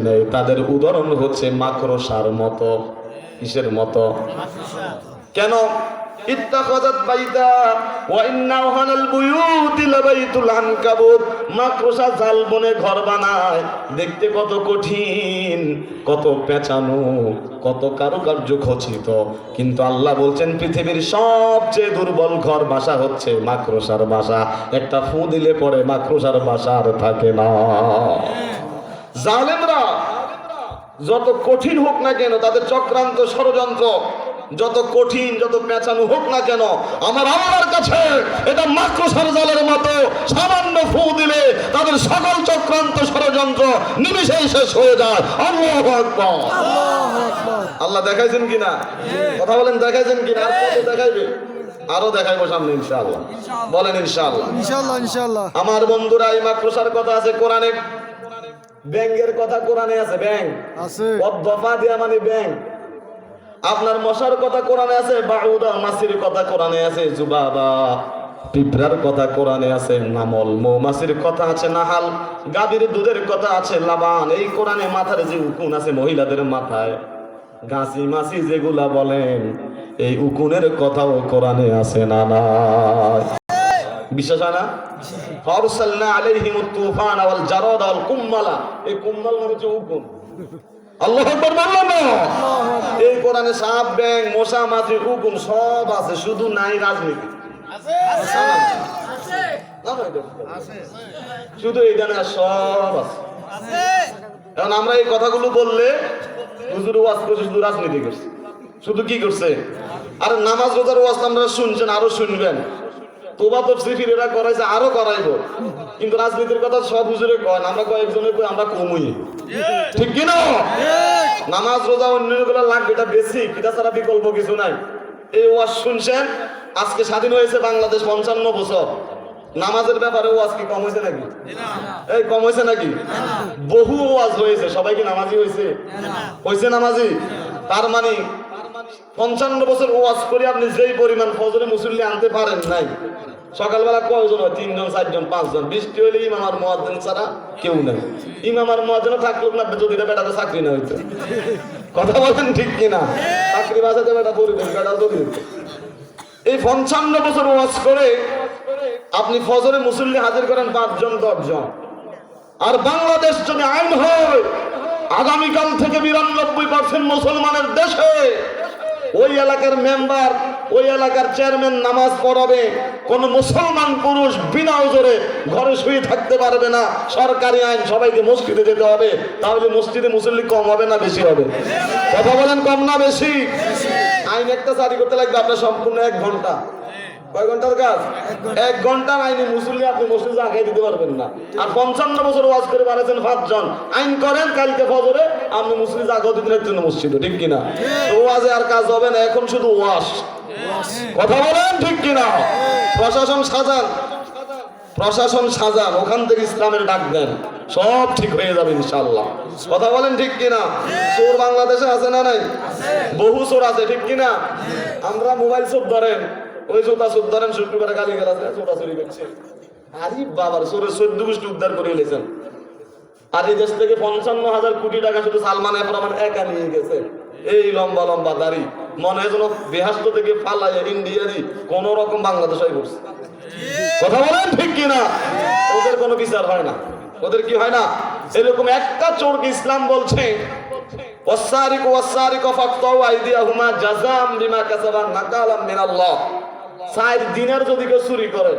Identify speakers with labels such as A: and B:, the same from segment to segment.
A: নেই, তাদের উদাহরণ হচ্ছে মাকড়সার মতো। কিসের মতো? কেন? ইত্তাখাযাত বাইতা ওয়া ইন্না আওহানাল বুয়ুতি লাবাইতুল আনকাবুত। মাকড়সা জাল বনে ঘর বানায়, দেখতে কত কঠিন, কত পেঁচানো, কত কারুকার্য খচিত, কিন্তু আল্লাহ বলছেন পৃথিবীর সবচেয়ে দুর্বল ঘর বাসা হচ্ছে মাকড়সার বাসা। একটা ফু দিলে পরে মাকড়সার বাসা আর থাকে না। জালেমরা যত কঠিন হোক না কেন, তাদের চক্রান্ত ষড়যন্ত্র যত কঠিন, যত পেঁচানো হোক না কেন, আমার আল্লাহর কাছে এটা মাকড়সার জালের মতো। সামান্য ফু দিলে তাদের সকল চক্রান্ত ষড়যন্ত্র নিমিষেই শেষ হয়ে যায়। আল্লাহু আকবার। আল্লাহ দেখাইছেন কিনা? কথা বলেন, দেখাইছেন কিনা? আর কত দেখাইবে? আরো দেখাইবো সামনে ইনশাআল্লাহ। বলেন ইনশাআল্লাহ।
B: ইনশাআল্লাহ ইনশাআল্লাহ। আমার
A: বন্ধুরা, এই মাকড়সার কথা আছে কোরআনে, ব্যাঙের কথা কোরআনে আছে। ব্যাঙ
B: আছে,
A: দফা দিয়া মানে ব্যাঙ। আপনার মশার কথা কোরআনে আছে, বাউদা মাছির কথা কোরআনে আছে, জুবাবা পিঁপড়ার কথা কোরআনে আছে, নামল মৌমাছির কথা আছে, নাহাল গাভীর দুধের কথা আছে, লাবান। এই কোরআনে মাথার যে উকুন আছে মহিলাদের মাথায়, গাছি মাছি যেগুলা বলেন, এই উকুনের কথাও কোরআনে আছে না নাই? বিশ্বাস হয় না? ফারসালনা আলাইহিমুত তুফান ওয়াল জারাদ ওয়াল কুম্মালা। এই কুম্মাল মানে হচ্ছে উকুন। আল্লাহু আকবার বললাম না? এই কোরআনে সাপ, ব্যাঙ, মশা, মাছি, উকুন সব আছে, শুধু নাই রাজনীতি। আছে আছে আছে, শুধু এইটা না, সব আছে। এখন আমরা এই কথাগুলো বললে হুজুর ওয়াজ করছে, শুধু রাজনীতি করছে। শুধু কি করছে? আর নামাজ রোজার ওয়াজ আপনারা শুনছেন, আরো শুনবেন। তোবা তফসির এরা করাইছে, আরো করাইবো, কিন্তু রাজনীতির কথা সব হুজুরে কয় না, আমরা কয়েকজনে কই, আমরা কমই। ঠিক কি না? নামাজ রোজা অন্যগুলো লাগবে, এটা বেসিক, এটা ছাড়া বিকল্প কিছু নাই। এই ওয়াজ শুনছেন, আজকে স্বাধীন হয়েছে বাংলাদেশ 55 বছর, নামাজের ব্যাপারে ওয়াজ কি কম হয়েছে নাকি? এই কম হয়েছে নাকি? বহু ওয়াজ হয়েছে, সবাই কি নামাজি হয়েছে? হয়েছে নামাজি? তার মানে 55 বছর ওয়াজ করে আপনি যেই পরিমাণ ফজরে মুসল্লি আনতে পারেন নাই। সকালবেলা কয়জন হয়? 3 জন 4 জন 5 জন। বৃষ্টি হইলে ইমাম আর মুয়াজ্জিন ছাড়া কেউ নাই। ইমাম আর মুয়াজ্জিন থাকলো না, যদি বেটাতে চাকরি না হইতো। কথা বলেন ঠিক কিনা? চাকরি বাঁচাতে বেটা পরিবেশ, বেটা যদি এই 55 বছর ওয়াজ করে আপনি ফজরে মুসল্লি হাজির করেন 5 জন 10 জন। আর বাংলাদেশ যদি আইন হয়, আগামীকাল থেকে 92% মুসলমানের দেশে ওই এলাকার মেম্বার, ওই এলাকার চেয়ারম্যান নামাজ পড়াবে, কোন মুসলমান পুরুষ বিনা ওজরে ঘরে শুয়ে থাকতে পারবে না। সরকারি আইন, সবাইকে মসজিদে যেতে হবে। তাহলে মসজিদে মুসল্লি কম হবে না বেশি হবে? কথা বলেন, কম না বেশি? আইন একটা জারি করতে লাগবে আপনার সম্পূর্ণ 1 ঘন্টা। কয় ঘন্টার কাজ? 1 ঘন্টার আইনে মুসল্লি আপনি মসজিদে আগে দিতে পারবেন না। আর 55 বছর ওয়াজ করে বানাচ্ছেন 5 জন। আইন করেন, কালকে ফজরে আপনি মুসল্লি আগে দিতে জন্য মসজিদে, ঠিক কিনা? তো ওয়াজে আর কাজ হবে না, এখন শুধু ওয়াজ। কথা বলেন ঠিক কিনা? প্রশাসন সাজান, প্রশাসন সাজান, ওখান থেকে ইসলামের ডাক দেন, সব ঠিক হয়ে যাবে ইনশাআল্লাহ। কথা বলেন ঠিক কিনা? চোর বাংলাদেশে আছে না নাই? বহু চোর আছে, ঠিক কিনা? আমরা মোবাইল চোর ধরেন, ওই জোতা চোর ধরেন, শুক্রবারে গালি গালাজ চোরা চুরি করছে। আরে বাবার চোরের 14 গোষ্ঠী উদ্ধার করে এলেছেন। আর এই দেশ থেকে 55,000 কোটি টাকা শুধু সালমান এফ রহমান একা নিয়ে গেছে। এই লম্বা লম্বা দাড়ি, মনে হয় যেন বেহাস্ত থেকে ফালাই ইন্ডিয়ারই কোন রকম বাংলাদেশ হয়ে পড়ছে। কথা বলেন ঠিক কিনা? ওদের কোনো বিচার হয় না, ওদের কি হয় না? এরকম একটা চোরকে ইসলাম বলছে ওয়াসারিকু ওয়াসারিকু ফাকতাউ আইদিয়াহুমা জাযাম বিমা কাসাবা নাকালাম মিনাল্লাহ। 4 দিনার যদি কেউ চুরি করে,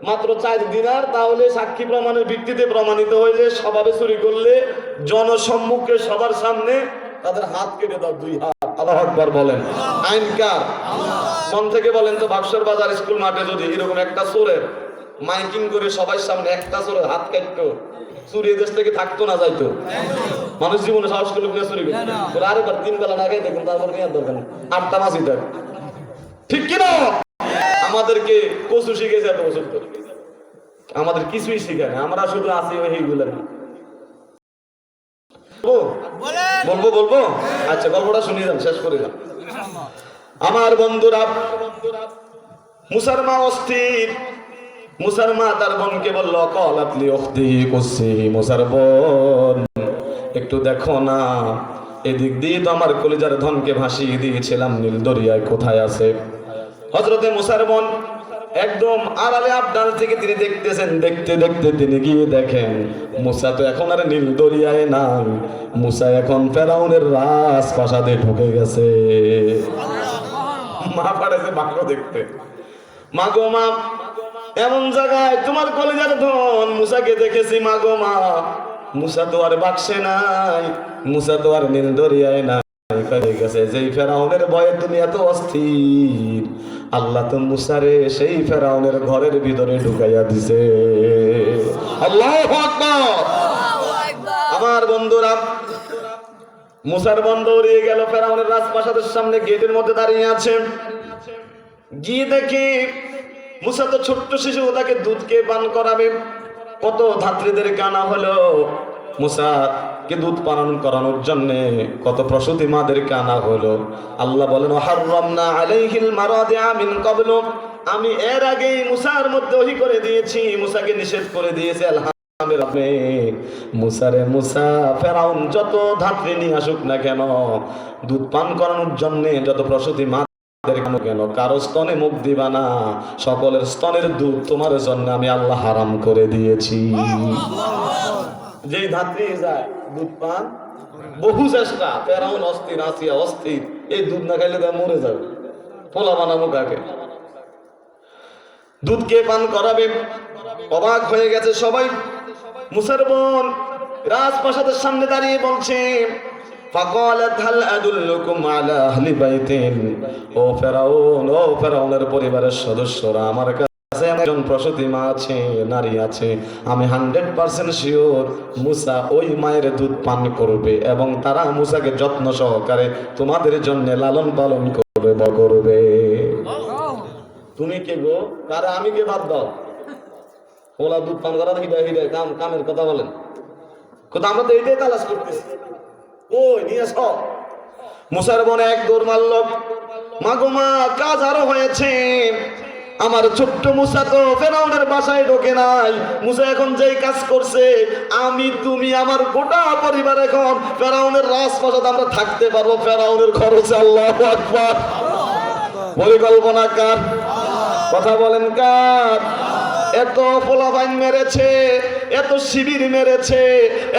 A: মাত্র 4 দিনার, তাহলে সাক্ষী প্রমাণের ভিত্তিতে প্রমাণিত হইলে, স্বভাবে চুরি করলে জনসম্মুখে সবার সামনে তাদের হাত কেটে দাও, 2 হাত। আল্লাহু আকবার বলেন। আইন কার? মন থেকে বলেন তো, বাক্সর বাজার স্কুল মাঠে যদি এরকম একটা চোরের মাইকিং করে সবার সামনে একটা চোরের হাত কাটতো, চুরি দেশ থেকে থাকতো না, যাইতো? মানুষ জীবনে সাহস করলে চুরি করতো? আরেকবার 3 বেলা না খাই দেখুন, তারপর নেওয়ার দরকার নেই, 8টা মাসি দেয়, ঠিক কিনা? আমাদেরকে কচু শিখেছে এত বছর ধরে, আমাদের কিছুই শিখায় না, আমরা শুধু আছি ওইগুলো। বলবো বলবো? আচ্ছা, গল্পটা শুনিয়ে যান, শেষ করে যান। আমার বন্ধুরা, মুসার মা অস্থির। মুসার মা তার বোনকে বলল, কলাতলি উখতি কুসি, মুসার বোন একটু দেখো না, এদিক দিয়ে তো আমার কলিজার ধনকে ভাসিয়ে দিয়েছিলাম, নীল দরিয়ায় কোথায় আছে? হযরতে মুসার বোন একদম আড়ালে আবদাল থেকে তিনি দেখতেছেন, দেখতে দেখতে তিনি গিয়ে দেখেন মুসা তো এখন আর নীল দরিয়ায় নাই, মুসা এখন ফেরাউনের রাজপ্রাসাদে ঢুকে গেছে। মা পাড়েছে ভাগ্য দেখতে, মা গো মা, এমন জায়গায় তোমার কলিজার ধন মুসাকে দেখেছি মা গো মা, মুসা তো আর বাক্সে নাই, মুসা তো আর নীল দরিয়ায় নাই, যেই ফেরাউনের ভয়ে তুমি এত অস্থির, আল্লাহ তো মুসারে সেই ফেরাউনের ঘরের ভিতরে ঢুকাইয়া দিছে। আল্লাহু আকবার। আমার বন্ধুরা, মুসার বন্ধ উড়িয়ে গেল, ফেরাউনের রাজপ্রাসাদের সামনে গেটের মধ্যে দাঁড়িয়ে আছে। গিয়ে দেখি মুসা তো ছোট্ট শিশু, তাকে দুধকে পান করাবে। কত ধাত্রীদেরকে আনা হলো মুসাকে দুধ পান করানোর জন্য, কত প্রসূতি মাদেরকে আনা হলো। আল্লাহ বলেন হাররামনা আলাইহিল মারাদিআ মিন ক্বাবলু, আমি এর আগেই মুসার মধ্যে ওহী করে দিয়েছি, মুসাকে নিষেধ করে দিয়েছি। আলহামদুলিল্লাহ, মুসারে মুসা ফেরাউন যত ধাত্রী নিয়ে আসুক না কেন, দুধ পান করানোর জন্য যত প্রসূতি মা কেন, কারো স্তনে মুখ দিবা না, সকলের স্তনের দুধ তোমার জন্য আমি আল্লাহ হারাম করে দিয়েছি। যেই ধাত্রী যায় দুধ পান, বহু চেষ্টা, ফেরাউন অস্থির, আসিয়া অস্থির, এই দুধ না খাইলে তা মরে যাবে, পোলা বানাবো কাকে, দুধ কে পান করাবে? অবাক হয়ে গেছে সবাই। মুসার বোন রাজপ্রাসাদের সামনে দাঁড়িয়ে বলছে ফাকালাত হাল আদুল্লুকুম আলা আহলি বাইতিন, ও ফেরাউন, ও ফেরাউনের পরিবারের সদস্যরা, আমার কাছে একজন প্রসূতি মা আছে, নারী আছে, আমি 100% শিওর মুসা ওই মায়ের দুধ পান করবে এবং তারা মুসাকে যত্ন সহকারে তোমাদের জন্য লালন পালন করবে। তুমি কে গো? কারে আমি কে? বাদ দাও, ওলা দুধ পান করা হৃদয় কামের কথা বলেন, কোথা আমরা তো এইটাই তালাশ করতেছি। ওই নিয়ে এস। মুসার বোন এক দৌড় মারল, মা গো মা, কাজ আরো হয়েছে, আমার ছোট্ট মুসা তো ফেরাউনের বাসায় ঢোকে নাই, মুসা এখন যেই কাজ করছে, আমি তুমি আমার গোটা পরিবার এখন ফেরাউনের রাজপ্রাসাদ আমরা থাকতে পারবো, ফেরাউনের খরচে। আল্লাহু আকবার। পরিকল্পনা কার? কথা বলেন কার? এত পোলাপাইন মেরেছে, এত শিবির মেরেছে,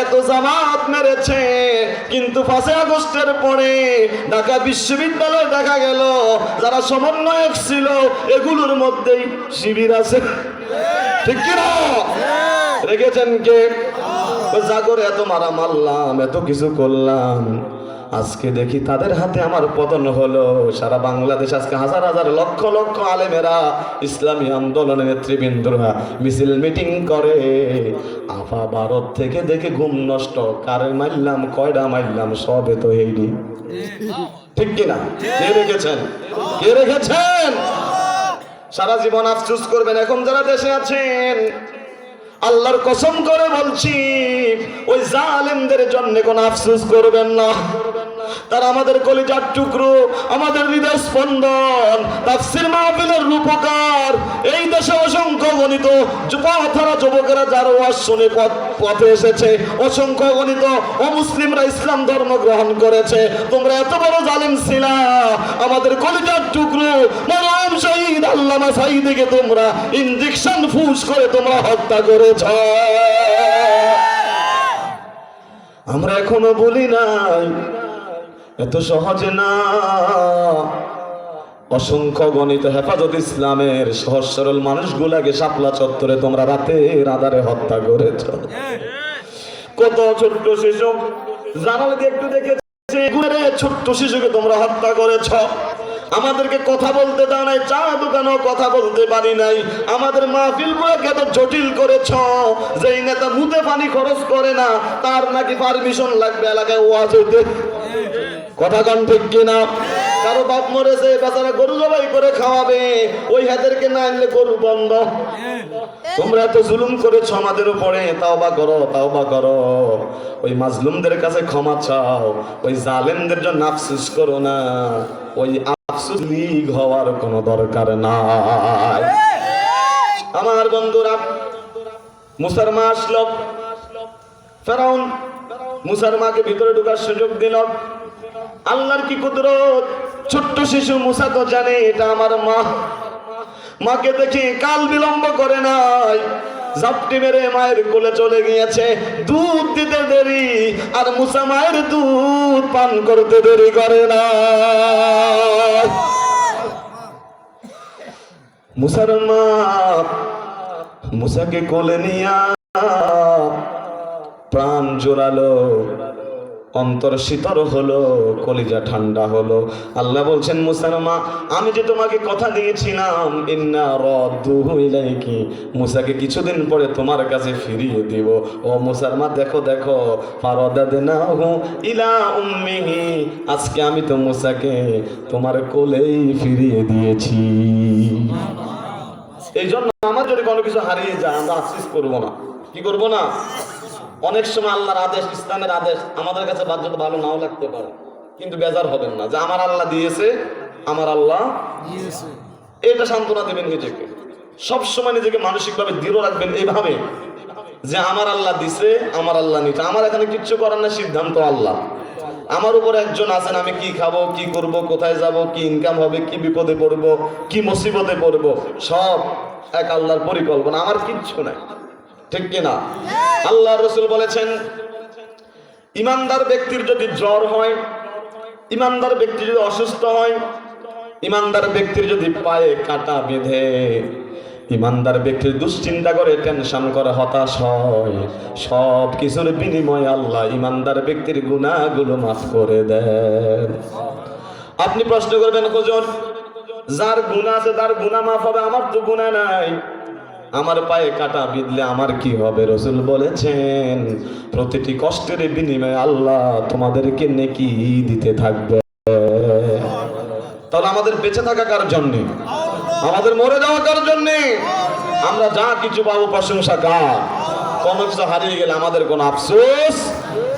A: এত জামাত মেরেছে, কিন্তু 5 আগস্টের পরে ঢাকা বিশ্ববিদ্যালয়ে দেখা গেল যারা সমন্বয়ক ছিল এগুলোর মধ্যেই শিবির আছে। ঠিক কিনা? রেখেছেন কে? জাগরে এত মারা মারলাম, এত কিছু করলাম, আজকে দেখি তাদের হাতে আমার পতন হলো। সারা বাংলাদেশ আজকে হাজার হাজার লক্ষ লক্ষ আলেমেরা, ইসলামী আন্দোলনের নেতৃবৃন্দরা মিছিল মিটিং করে, আফা ভারত থেকে দেখে ঘুম নষ্ট, কারে মারলাম, কয়টা মারলাম, সবে তো হেইডি। ঠিক কিনা? কে রেখেছেন? কে রেখেছেন? সারা জীবন আফসোস করবেন। এখন যারা দেশে আছেন, আল্লাহর কসম করে বলছি, ওই জালেমদের জন্য কোনো আফসোস করবেন না। তারা আমাদের কলিজার টুকরো, আমাদের হৃদয় স্পন্দন, তাফসীর মাহফিলের রূপকার। এই দেশে অসংখ্য গণিত যুবকেরা যুবকেরা যারা ওয়াজ শুনে পথে এসেছে, অসংখ্য গণিত অমুসলিমরা ইসলাম ধর্ম গ্রহণ করেছে। তোমরা এত বড় জালেম ছিলা, আমাদের কলিজার টুকরো মরহুম শহীদ আল্লামা সাঈদীকে তোমরা ইনজেকশন ফুস করে তোমরা হত্যা করেছ। আমরা এখনো বলি নাই, এত সহজে না। অসংখ্য গণিত হেফাজত ইসলামের সহজ সরল মানুষগুলাকে শাপলা চত্বরে তোমরা রাতের আধারে হত্যা করেছ। কত ছোট্ট শিশু জানালে একটু দেখেছে, ছোট্ট শিশুকে তোমরা হত্যা করেছ। আমাদেরকে কথা বলতে দাও নাই, চা দোকানেও কথা বলতে পারি নাই। আমাদের মাহফিল গুলোকে এত জটিল করেছ, যেই নেতা মুদে পানি খরচ করে না তার নাকি পারমিশন লাগবে এলাকায় ওয়াজ হইতে। কথা কন ঠিক কিনা? কারো বাপ মরেছে, বেচারা গরু জবাই করে খাওয়াবে, ওই হাতেরকে না আনলে গরু বন্ধ। তোমরা এত জুলুম করেছ আমাদের উপরে, তাওবা করো, তাওবা করো। ওই মাজলুমদের কাছে ক্ষমা চাও, ওই জালেমদের জন্য আফসোস করো না। ওই আফসোস লিগ হওয়ার কোনো দরকার নাই। আমার বন্ধুরা, মুসার মা আসলো, ফেরাউন মুসার মাকে ভিতরে ঢোকার সুযোগ দিল। আল্লাহর কি কুদরত, ছোট্ট শিশু মুসা তো জানে এটা আমার মা। মাকে দেখি কাল বিলম্ব করে নাই, ঝাপটি মেরে মায়ের কোলে চলে গিয়েছে। দুধ দিতে দেরি, আর মুসা মায়ের দুধ পান করতে দেরি করে না। মুসার মা মুসাকে কোলে নিয়া প্রাণ জোরালো, অন্তর শীতল হলো, কলিজা ঠান্ডা হলো। আল্লাহ বলছেন মুসার মা, আমি যে তোমাকে কথা দিয়েছিলাম ইন্না রাদ্দুহু ইলাইকি, মুসাকে কিছুদিন পরে তোমার কাছে ফিরিয়ে দিব। ও মুসার মা দেখো দেখো, ফারাদাদনাহু ইলা উম্মিহি, আজকে আমি তো মুসাকে তোমার কোলেই ফিরিয়ে দিয়েছি। এই জন্য আমার যদি কোনো কিছু হারিয়ে যায় আমরা আফসোস করবো না। কি করবো না? অনেক সময় আল্লাহর আদেশ, ইসলামের আদেশ আমাদের কাছে বাহ্যত ভালো নাও লাগতে পারে, কিন্তু বেজার হবেন না যে আমার আল্লাহ দিয়েছে, আমার আল্লাহ দিয়েছে। এটা সান্ত্বনা দেবেন নিজেকে, সবসময় নিজেকে মানসিকভাবে দৃঢ় রাখবেন এইভাবে যে আমার আল্লাহ দিছে, আমার আল্লাহ নিতে, আমার এখানে কিচ্ছু করার না, সিদ্ধান্ত আল্লাহ। আমার উপর একজন আছেন, আমি কি খাবো, কি করব, কোথায় যাব, কি ইনকাম হবে, কি বিপদে পড়ব, কি মুসিবতে পড়ব, সব এক আল্লাহর পরিকল্পনা, আমার কিচ্ছু নাই। ঠিক কিনা? আল্লাহর রাসূল বলেছেন, ইমানদার ব্যক্তির যদি জ্বর হয়, ইমানদার ব্যক্তি যদি অসুস্থ হয়, ইমানদার ব্যক্তির যদি পায়ে কাঁটা বেঁধে, ইমানদার ব্যক্তির দুশ্চিন্তা করে, টেনশন করে, হতাশ হয়, সব কিছুর বিনিময়ে আল্লাহ ইমানদার ব্যক্তির গুনাহগুলো মাফ করে দেন। আপনি প্রশ্ন করবেন, হুজুর যার গুনাহ আছে তার গুনাহ মাফ হবে, আমার তো গুনাহ নাই, আমার পায়ে কাঁটা বিঁধলে আমার কি হবে? রাসূল বলেছেন, প্রতিটি কষ্টের বিনিময়ে আল্লাহ তোমাদেরকে নেকি দিতে থাকবে। তাহলে আমাদের বেঁচে থাকা কার জন্যে? আমাদের মরে যাওয়া কার জন্যে? আমরা যা কিছু পাবো প্রশংসা কার? কোনো কিছু হারিয়ে গেলে আমাদের কোনো আফসোস?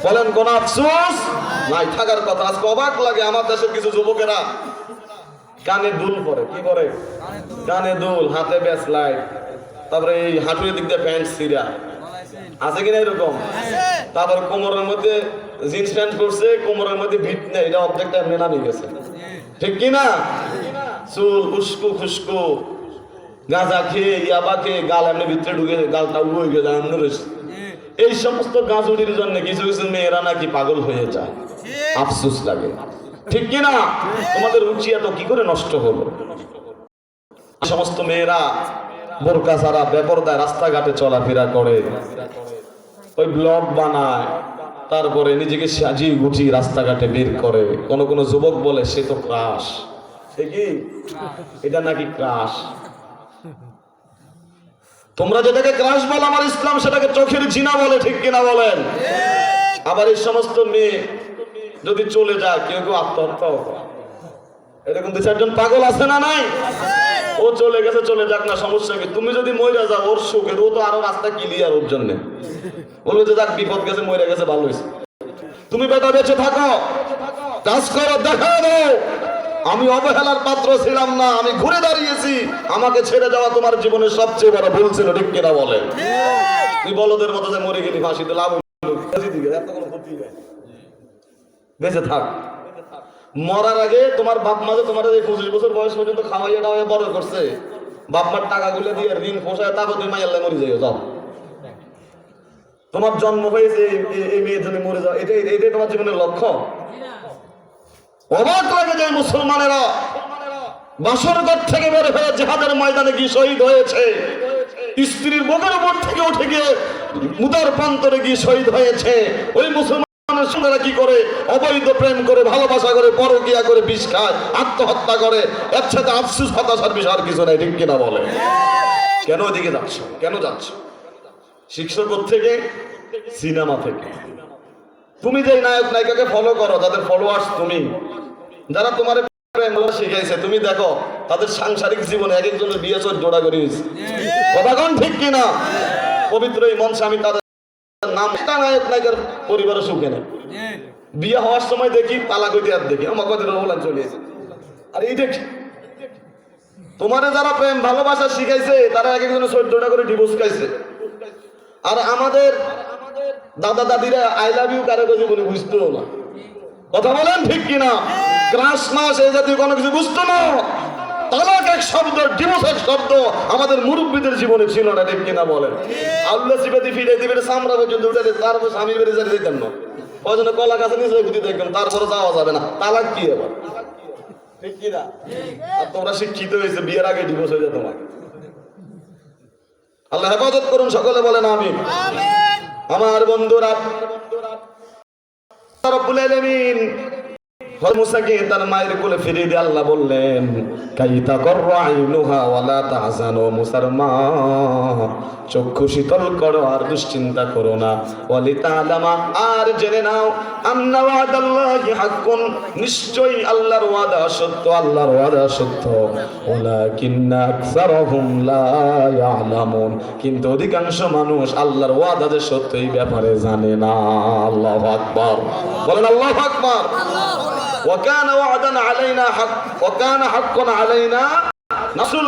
A: বলেন কোনো আফসোস নাই, থাকার কথা। আজকে অবাক লাগে আমার দেশের কিছু যুবকেরা কানে দুল পরে, কি করে? কানে দুল, হাতে ব্যাস লাইট, তারপরে এই হাঁটুর দিক দিয়ে প্যান্ট ছিঁড়া, আছে কিনা এরকম? তারপর কোমরের মধ্যে জিন্স প্যান্ট পরছে, কোমরের মধ্যে ভিট নেই, এটা অর্ধেকটা এমনি নামিয়ে গেছে। ঠিক কিনা? চুল উস্কু খুস্কু, গাঁজা খেয়ে, ইয়াবা খেয়ে, গাল এমনি ভিতরে ঢুকে, গালটা উড়ে গিয়ে যায় এমনি রয়েছে। এই সমস্ত গাঁজুরির জন্য কিছু কিছু মেয়েরা নাকি পাগল হয়ে যায়, আফসোস লাগে। ঠিক কিনা? তোমাদের রুচি এত কি করে নষ্ট হলো? সমস্ত মেয়েরা বোরকা ছাড়া বেপরদায় রাস্তাঘাটে চলাফেরা করে, ওই ব্লগ বানায়, তারপরে নিজেকে সাজিয়ে গুছিয়ে রাস্তাঘাটে বের করে। কোন কোন যুবক বলে সে তো ক্রাশ, সে কি এটা নাকি ক্রাশ। তোমরা যেটাকে ক্রাশ বলো, আমার ইসলাম সেটাকে চোখের জিনা বলে। ঠিক কিনা বলেন? আবার এই সমস্ত মেয়ে যদি চলে যায়, কেউ কেউ আত্মহত্যাও করে। এরকম দু চারজন পাগল আছে না নাই? ও চলে গেছে, চলে যাক না, সমস্যা কি? তুমি যদি মরে যাও ওর সুখে, ও তো আরো রাস্তা ক্লিয়ার ওর জন্য, বলবে যে যাক বিপদ গেছে, মরে গেছে, ভালো হয়েছে। তুমি বেটা বেঁচে থাকো, কাজ করো, দেখা দাও আমি অবহেলার পাত্র ছিলাম না, আমি ঘুরে দাঁড়িয়েছি, আমাকে ছেড়ে যাওয়া তোমার জীবনের সবচেয়ে বড় ভুল ছিল। ঠিক কিনা বলেন? তুই বলদের মতো যে মরে গেলি, ফাঁসিতে লাভ বেঁচে থাক। মরার আগে তোমার বাপ মা যে তোমার 25 বছর বয়স পর্যন্ত খাওয়াইয়া টাওয়াইয়া বড় করছে, বাপ মার টাকাগুলো দিয়ে ঋণ পোষায়, তারপর তুমি মাইয়াল্লাহ মরে যাও। যাও, তোমার জন্ম হয়েছে এই মেয়ের জন্য মরে যাও, এটাই তোমার জীবনের লক্ষ্য? অবাক লাগে যে মুসলমানেরা বাসর ঘর থেকে বের হয়ে জিহাদের ময়দানে গিয়ে শহীদ হয়েছে, স্ত্রীর বুকের উপর থেকে উঠে গিয়ে মুদার প্রান্তরে গিয়ে শহীদ হয়েছে। ওই মুসলমান কি করে? অবৈধ প্রেম করে, ভালোবাসা করে, পরকিয়া করে, বিষ খায়, আত্মহত্যা করে। এর সাথে আফসোস হতাশার বিষয় আর কিছু নাই। ঠিক কিনা বলে? কেন ওইদিকে যাচ্ছ? কেন যাচ্ছ? শিক্ষক থেকে, সিনেমা থেকে। তুমি যে নায়ক নায়িকাকে ফলো করো, তাদের ফলোয়ার্স তুমি, যারা তোমার প্রেম শিখাইছে, তুমি দেখো তাদের সাংসারিক জীবনে এক একজনের বিয়ে 14টা করে হয়েছে। কথা কোন ঠিক কিনা? পবিত্র এই মন স্বামী তাদের নামটা নায়ক নায়িকার পরিবারের সুখে নেই। বিয়ে হওয়ার সময় দেখি তালাক হইতে আর দেখি আমার কত রহমান চলে এসে। আর এই দেখি তোমার যারা প্রেম ভালোবাসা শিখাইছে, তারা এক একজনের 14টা করে ডিভোর্স খাইছে। আর আমাদের দাদা দাদিরা আই লাভ ইউ কারো জীবনে বুঝতো না। কথা বলেন ঠিক কিনা? ক্লাস মাস এই জাতীয় কোনো কিছু বুঝতো না। তালাক এক শব্দ, ডিভোর্স এক শব্দ আমাদের মুরব্বীদের জীবনে ছিল না, ঠিক কিনা বলেন? আল্লাহ সিবাদি ফিরে দিবে সামরা পর্যন্ত উঠে তারপর স্বামীর বাড়ি যেতে দিতেন না, ওই জন্য কলা গাছে নিচে খুঁজে দেখবেন, তারপরে যাওয়া যাবে না। তালাক কি এবার, ঠিক কিনা? আর তোমরা শিক্ষিত হয়েছে, বিয়ের আগে ডিভোর্স হয়ে যেত তোমার। আল্লাহ হেফাজত করুন, সকলে বলেন আমিন। আমার বন্ধুরা, রব্বুল আলামিন মুসাকে তার মায়ের কোলে ফিরিয়ে দিয়ে আল্লাহ বললেন, কাইতা কররা আইনুহা ওয়ালা তাহজানু, মুসার মা চক্ষু শীতল করো আর দুশ্চিন্তা করো না। ওয়ালিতালামা, আর জেনে নাও, আন্না ওয়াদাল্লাহি হাক্কুন, নিশ্চয়ই আল্লাহর ওয়াদা সত্য, আল্লাহর ওয়াদা সত্য। ওয়ালাকিন্না আকসারহুম লা ইয়ালামুন, কিন্তু অধিকাংশ মানুষ আল্লাহর ওয়াদা যে সত্য এই ব্যাপারে জানে না। আল্লাহু আকবার, বলেন আল্লাহু আকবার। وكان وعدا علينا حق وكان حقا علينا نصر